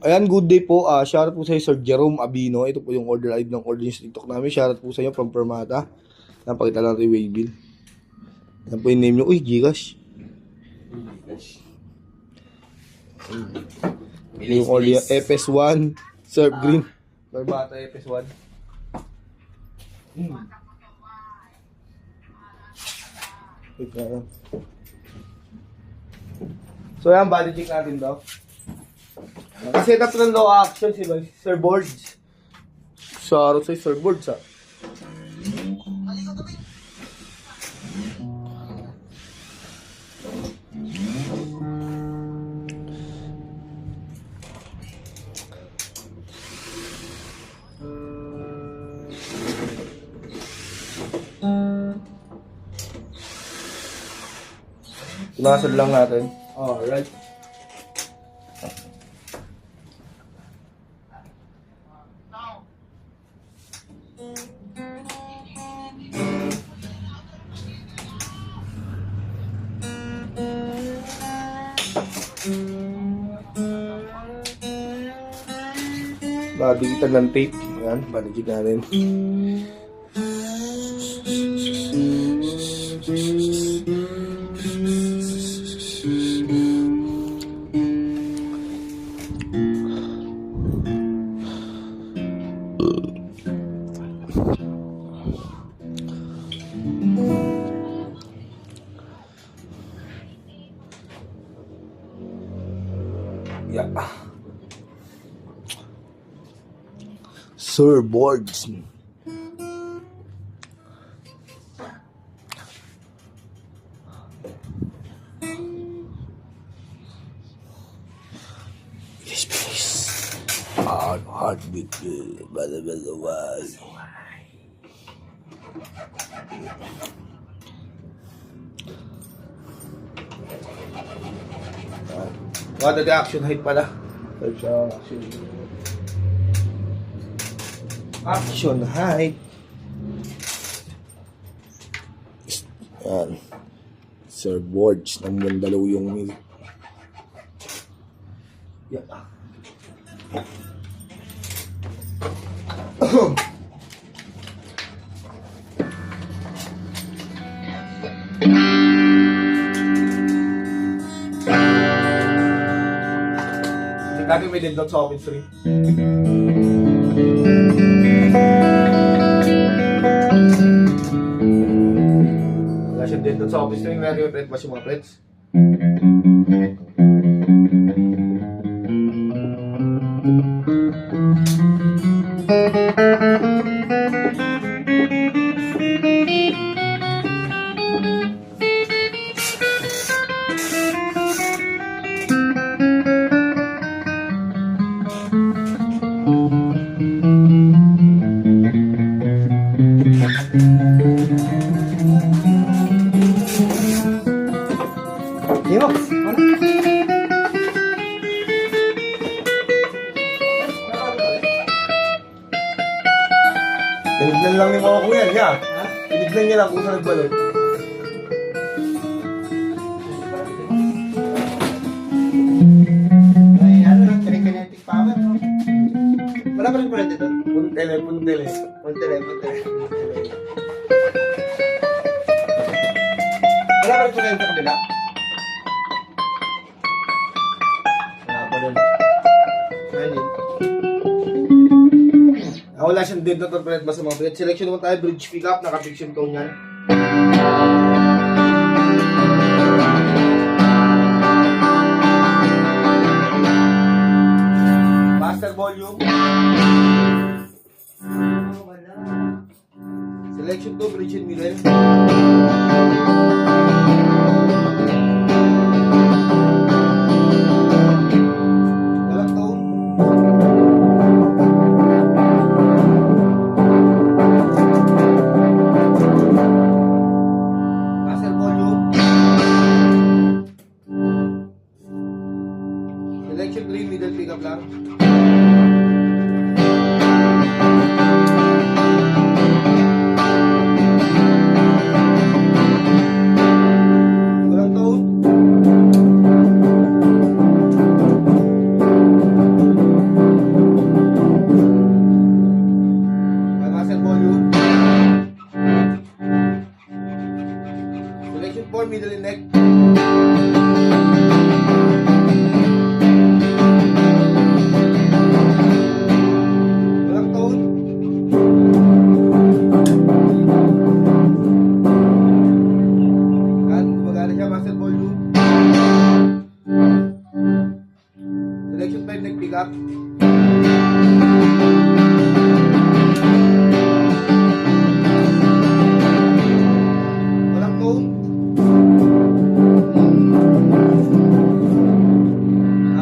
Ayan, good day po. Shoutout po sa iyo, Sir Jerome Abino. Ito po yung order ID ng order sa TikTok namin. Shoutout po sa iyo from Permata. Napakita lang rin way bill. Yan po yung name nyo. Uy, Gcash. Yung order yung FS1. Sir Green. Permata FS1. So yan, body check natin daw. Kasi ito ng low action si Sir Boards. Shoutout sa Sir Boards ha. Tunasad lang natin. Alright. Badigitan ng tape. Ayan, badigit natin. Yeah. Sir Boards. Yes, please. Heartbeat. Bala. What the action height pala? Action height. Yan. Sir Boards ng Mandaluyong Mill. Yeah. Lagi may dindot sa office rin. Wala siya dindot sa office rin. Lagi may print ba siya mga prints? Yo, tinignan lang ni mga kuya niya. Tinignan niya lang kung saan nagbalot. Ay, ano lang, kinetic power, no? Wala pa rin pala dito? Puntele. Puntele. Wala pa rin pala sa kabila? Wala pa rin. Ayun. Wala siyang dindot at print ba sa mga print. Selection naman tayo, bridge pickup, naka-fiction tone yan. Master volume. Selection 2, bridge and middle. Walang tone. Master volume. Selection 3, middle pickup lang. Walang tone. middle and neck. Walang tone. Yan, magana siya, master volume. Selection 5, nag-pick up. Walang tone.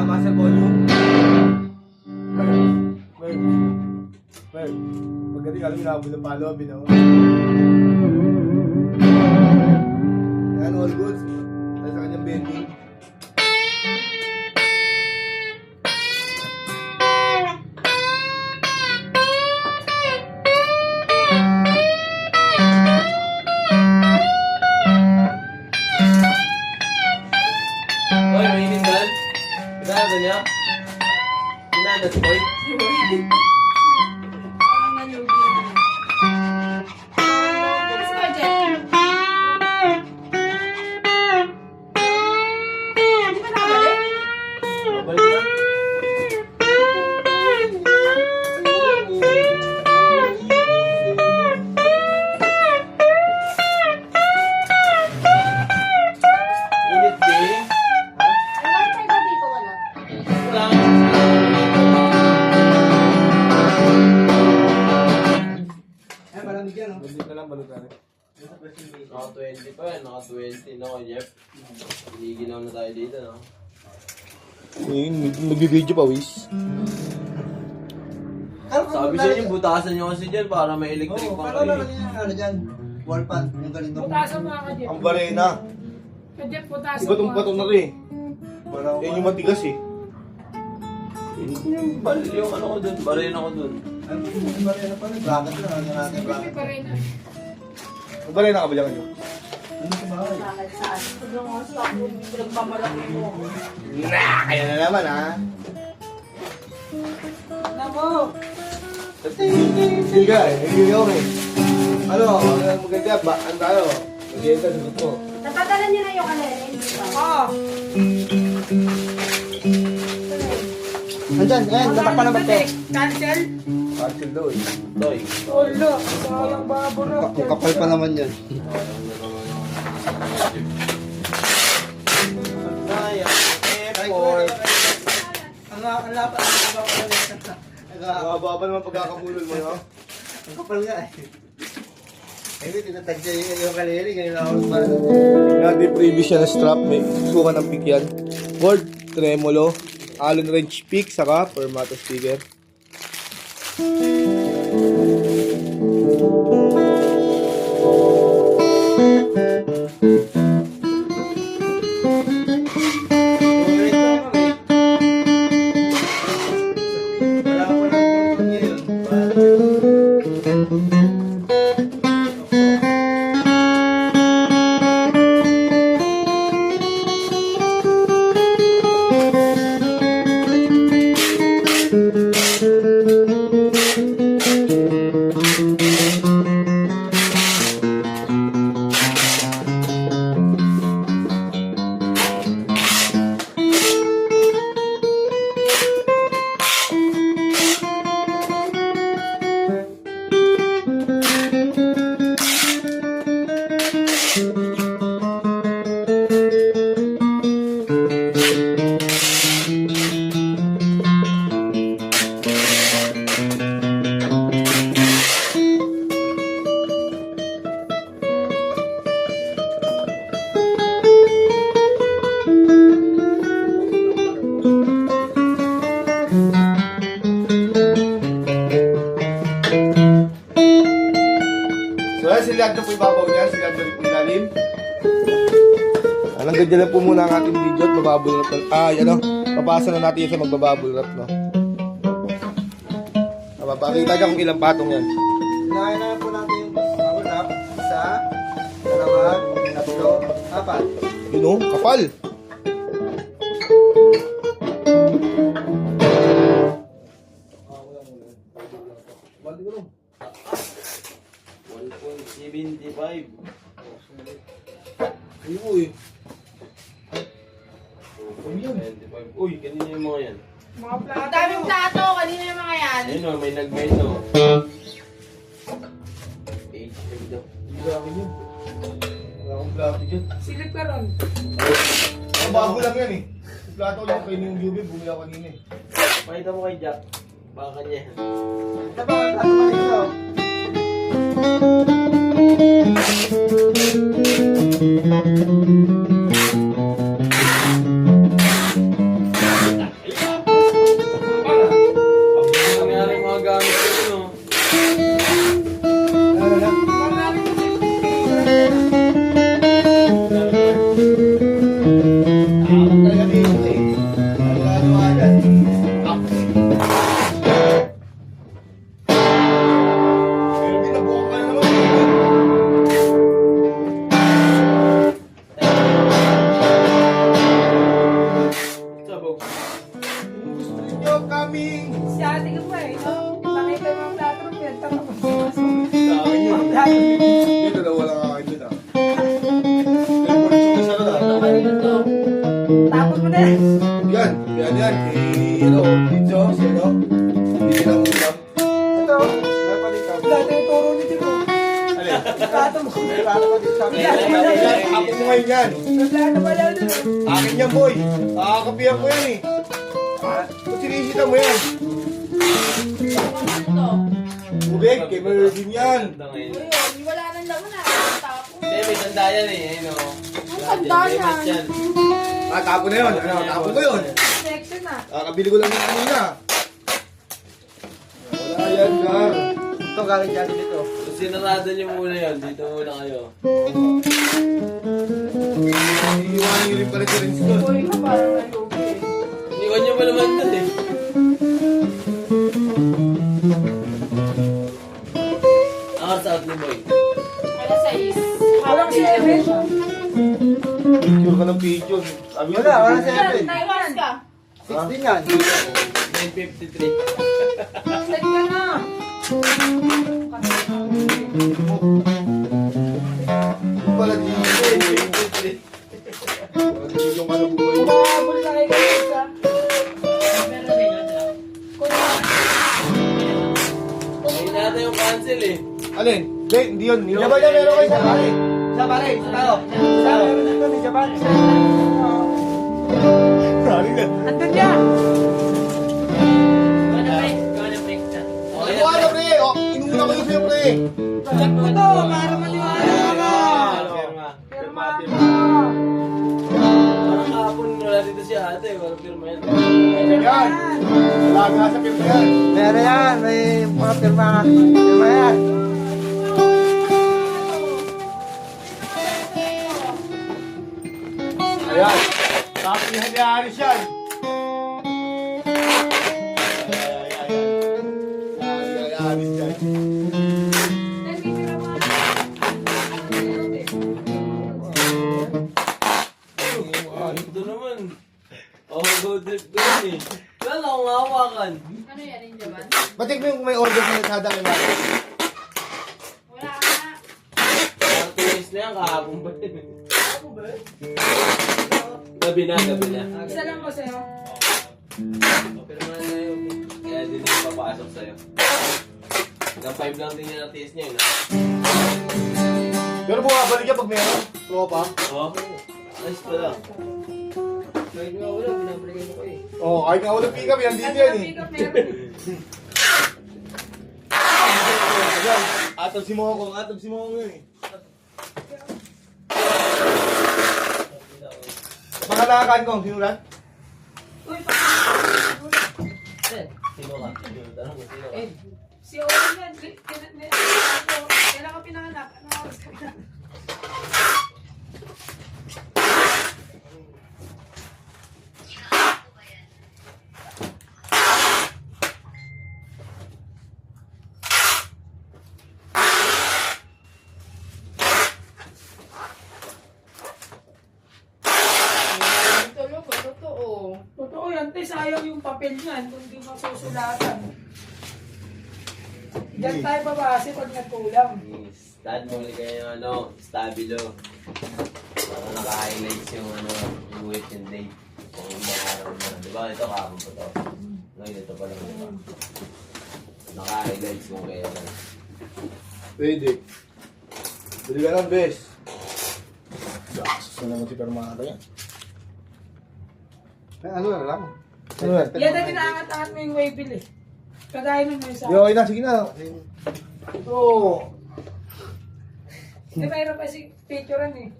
Master volume. Magaling alam yung ng palo, binaw. Yan, all goods. Dahil sa kanyang bending. Hoy, mainit yan? Ginagawa niya? Ginagas, boy? Babalik na? Init din. Wala. Ay, malamig yan, no? Bending na lang, balutan. Naka 20 pa yan, naka 20 no, Jeff. Hiniginaw na tayo dito, no? Nag-video pa, Wiz. Sabi sa inyo, butasan nyo kasi dyan para may electric Oo, pang pero kayo. naman yan, ano dyan? Wall pan, yung ganito. Putasan mga ka-Jeff. Ang barena. Ka-Jeff, putasan Iba tong bato na rin. Wala Yan yung matigas eh. Yung ano ko dun, barena ko dun. Ano ba rin pala? Bracket na, ano natin Hindi bracket. pa rin. Ang barena ka ba dyan kayo? Ano sa bahay? Kaya na naman ha. Hindi ka eh, hindi ka okay. Ano, maganda ba? Ano tayo? Maganda sa gusto. Napadala niyo na yung kalerin? Oo. Nandyan, ayan, natakpan na ba ito? Cancel? Cancel daw eh. Toy. Ulo. Sayang babura. Ang kapal pa naman yan. Sayang, effort. Ang lapat, ang kapal na Mababa pa naman pagkakamulol mo, no? Ang kapal nga eh. Hindi, tinatagya yung kaleri, ganyan ako ba? Nadi-previous siya na strap, may sukan ng pick yan. Ford, tremolo, Allen wrench pick, saka Permato speaker. Wala ka pa ng ngayon. So yan, silad na po ibabaw niya, silad na rin po ilalim. Hanggang dyan lang po muna ang ating video at bababul wrap na. Ano, papasa na natin yan sa magbababul wrap, no? Papakita niya kung ilang patong yan. Hinahin na po natin yung bubble wrap. Isa, dalawa, tatlo, apat. Yun o, kapal! Balik ko lang. 1.75. Ayun eh. 25. Uy, kanina yung mga yan. Mga Ang plato. daming plato. Kanina yung mga yan. Ayun o, may nag-mail o. HM daw. Hindi sa akin yun. Wala akong plato dyan. Silip ka ron. Ang bago lang yan eh. Yung plato ko lang kayo yung UV, bumili ako kanina eh. Pakita mo kay Jack. Baka kanya yan. Ito ba? Plato pa rin ito. Ang nangyari mga gamit ko yun o. Ano na? Marami kasi. Ako talaga dito eh. Ano nga dyan? Pero pinabuka ka na naman eh. Sabog. Kung gusto ninyo kaming Si ate ka pa eh. Nakita mo ang plato ron. Penta ka pa. Sa akin yun. dito na wala ka kain dun ah. Pero kung gusto isa na lang. Tapos mo na yan. Yan, yan. Ano, dito, sino? Hindi lang ulam. Ito. May pa dito. Plato yung turo ni Timo. Alin? Plato mo. Plato pa dito sa akin. Yan, ako mo ngayon yan. May plato pala dun. Akin yan, boy. Kakakapihan ko yan eh. Kung sinisita mo yan. Ito. Tubig, kay Merlin yan. Ganda ngayon. Ayun, wala nang laman na. Tapos. Hindi, may tanda yan eh. Ayun o. Ang tanda yan. yan. Tapo na yun. Ano, tapo ko yun. Section na. Kakabili ko lang yung kanina. Wala yan, Gar. Ito galing dyan dito. Kung sinarado nyo muna yun, dito muna kayo. Iiwanan nyo rin pala si Renz doon. Uy ka parang nalugi eh. Iniwan nyo pa naman doon eh. Nakasaot ni Boy. Alas 6. Walang si Evan. Picture ka ng picture. Sabi ko, Wala picture. si Evan. Naiwas ka. 16 yan. 953. Set ka na. Pala dito. 953. Pala dito yung ano buhay. Kumabol na kayo kayo isa. Ayun nata yung cancel eh. Alin? Hindi yun. Japan na meron kayo sa pare. Sa pare. Sa tao. Sa meron dito ni Japan. Pare na. Andun niya. Okay Ano ano pre? O, inuna ko yung sa'yo pre. Check mo to para maniwala ka. Pirma. Pirma. Parang kahapon wala dito si ate. Wala pirma yan. Yan. Alaga sa pirma yan. Meron yan. May mga pirma. Pirma yan. Ayan. Tapos yung Aris yan. Aris yan. Ito naman. Oh, go trip doon eh. Wala na akong hawakan. Ano yan, yung Japan? Batik mo yung may order sa Lazada kay Mara. Wala ka na. Parang 2 days na yan, kahapon ba yun? Gabi na. Isa lang ko sa'yo. Pirma na yun. Kaya din yung papasok sa'yo. Hanggang 5 lang din yung RTS niya yun. Pero bumabalik ka pag meron. Tropa. Oh, nice pa lang. Kahit nga wala, binabalikan mo ko eh. Oo, kahit nga walang pick-up yan. Dito yan eh. Pick up meron. Ayan. Atag si Mokong yun eh. Pangalakan ko, sinulat? Uy, Sino ka? Tanong mo, sino ka? si Owen yan. Kailan ka pinanganak? Ano oras ka pinanganak? Tulog ko, totoo. Totoo yan, te. Sayang yung papel niyan kung di masusulatan. Diyan tayo babase pag nagkulang. Stud mo ulit kayo ng ano, stabilo. Para naka-highlights yung ano, yung weight and date. Kung ilang araw na. Di ba? Ito kahapon pa to. Ngayon ito pa lang, di ba? Naka-highlights kung kailan. Pwede. Bili ka lang, bes. Gasos na naman si Permata yan. Ano na lang? Ano yan? Yan na pinaangat-angat mo yung waybill eh. Kagaya ng may sa... Di, okay na, sige na. Ito. Eh, mayroon kasi picturean eh.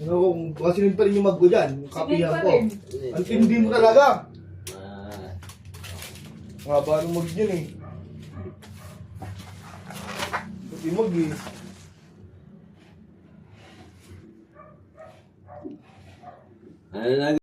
Ano, kasi rin pa rin yung mag-go dyan. Yung kapihan pa ko. rin. Ang tindi mo talaga. Ah, Nga ba nung mag yun eh. Pati mag eh. ano na